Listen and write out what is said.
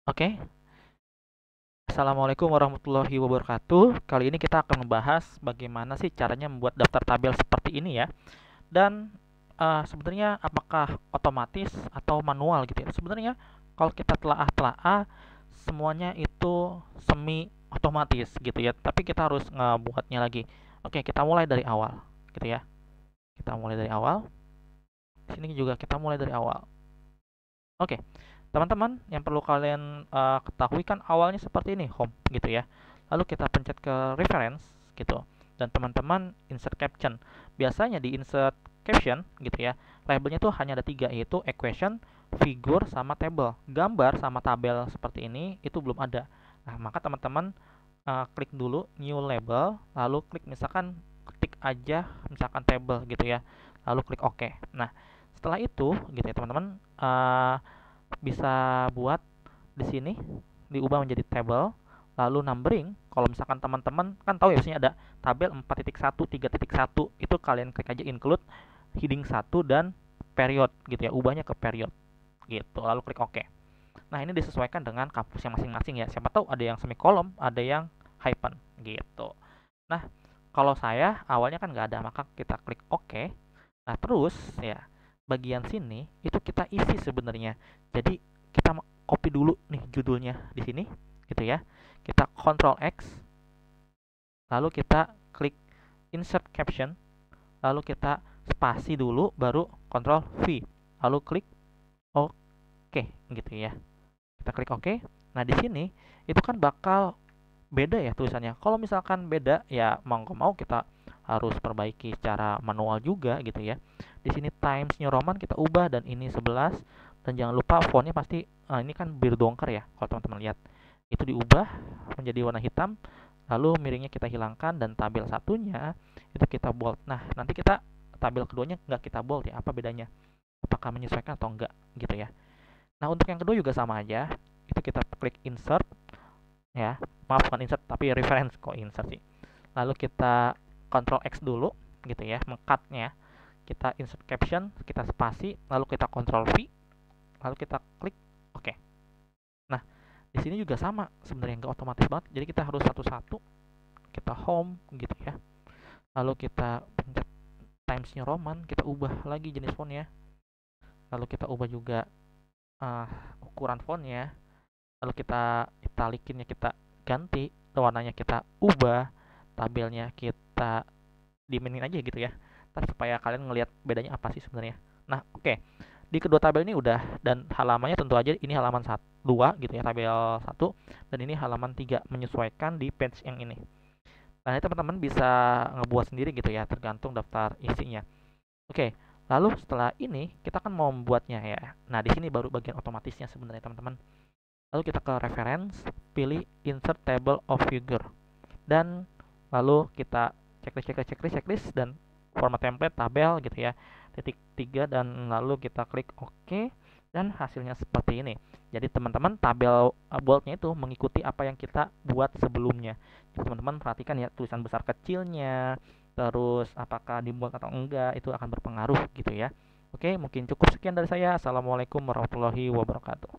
Oke, Assalamualaikum warahmatullahi wabarakatuh. Kali ini kita akan membahas bagaimana sih caranya membuat daftar tabel seperti ini ya. Dan sebenarnya apakah otomatis atau manual gitu ya. Sebenarnya kalau kita telaah-telaah semuanya itu semi otomatis gitu ya. Tapi kita harus ngebuatnya lagi. Oke, kita mulai dari awal gitu ya. Kita mulai dari awal. Di sini juga kita mulai dari awal. Oke, teman-teman, yang perlu kalian ketahui kan awalnya seperti ini, home gitu ya. Lalu kita pencet ke reference gitu. Dan teman-teman insert caption. Biasanya di insert caption gitu ya, labelnya tuh hanya ada tiga, yaitu equation, figure, sama table. Gambar sama tabel seperti ini itu belum ada. Nah, maka teman-teman klik dulu new label, lalu klik misalkan ketik aja misalkan table gitu ya. Lalu klik OK. Nah, setelah itu gitu ya teman-teman, bisa buat di sini diubah menjadi table, lalu numbering. Kalau misalkan teman-teman kan tahu ya biasanya ada tabel 4.1, 3.1, itu kalian klik aja include heading 1 dan period gitu ya, ubahnya ke period gitu, lalu klik OK. Nah, ini disesuaikan dengan kampusnya masing-masing ya, siapa tahu ada yang semikolom, ada yang hyphen gitu. Nah, kalau saya awalnya kan nggak ada, maka kita klik OK. Nah, terus ya, bagian sini itu kita isi sebenarnya. Jadi, kita copy dulu nih judulnya di sini gitu ya. Kita Ctrl X, lalu kita klik insert caption, lalu kita spasi dulu baru Ctrl V. Lalu klik OK gitu ya. Kita klik OK. Nah, di sini itu kan bakal beda ya tulisannya. Kalau misalkan beda ya mau nggak mau kita harus perbaiki secara manual juga gitu ya. Di sini Times New Roman kita ubah dan ini 11, dan jangan lupa fontnya pasti ini kan biru dongker ya kalau teman-teman lihat. Itu diubah menjadi warna hitam, lalu miringnya kita hilangkan dan tabel satunya itu kita bold. Nah, nanti kita tabel keduanya nggak kita bold ya. Apa bedanya? Apakah menyesuaikan atau enggak gitu ya. Nah, untuk yang kedua juga sama aja. Itu kita klik insert ya, maaf bukan insert tapi reference, kok insert sih. Lalu kita Ctrl X dulu gitu ya, mengcutnya. Kita insert caption, kita spasi, lalu kita Ctrl V, lalu kita klik OK. Nah, di sini juga sama sebenarnya, nggak otomatis banget, jadi kita harus satu-satu. Kita home gitu ya, lalu kita pencet Times New Roman, kita ubah lagi jenis fontnya, lalu kita ubah juga uh, ukuran fontnya, lalu kita italikinnya kita ganti, warnanya kita ubah, tabelnya kita dimenin aja gitu ya. Ntar supaya kalian ngelihat bedanya apa sih sebenarnya. Nah, oke. Di kedua tabel ini udah, dan halamannya tentu aja ini halaman 1, 2 gitu ya, tabel 1, dan ini halaman 3 menyesuaikan di page yang ini. Nah, ini teman-teman bisa ngebuat sendiri gitu ya, tergantung daftar isinya. Oke, lalu setelah ini kita kan mau membuatnya ya. Nah, di sini baru bagian otomatisnya sebenarnya teman-teman. Lalu kita ke reference, pilih insert table of figure, dan lalu kita checklist dan format template tabel gitu ya, titik 3, dan lalu kita klik OK, dan hasilnya seperti ini. Jadi teman-teman tabel boldnya itu mengikuti apa yang kita buat sebelumnya. Jadi teman-teman perhatikan ya tulisan besar kecilnya, terus apakah di bold atau enggak, itu akan berpengaruh gitu ya. Oke, mungkin cukup sekian dari saya. Assalamualaikum warahmatullahi wabarakatuh.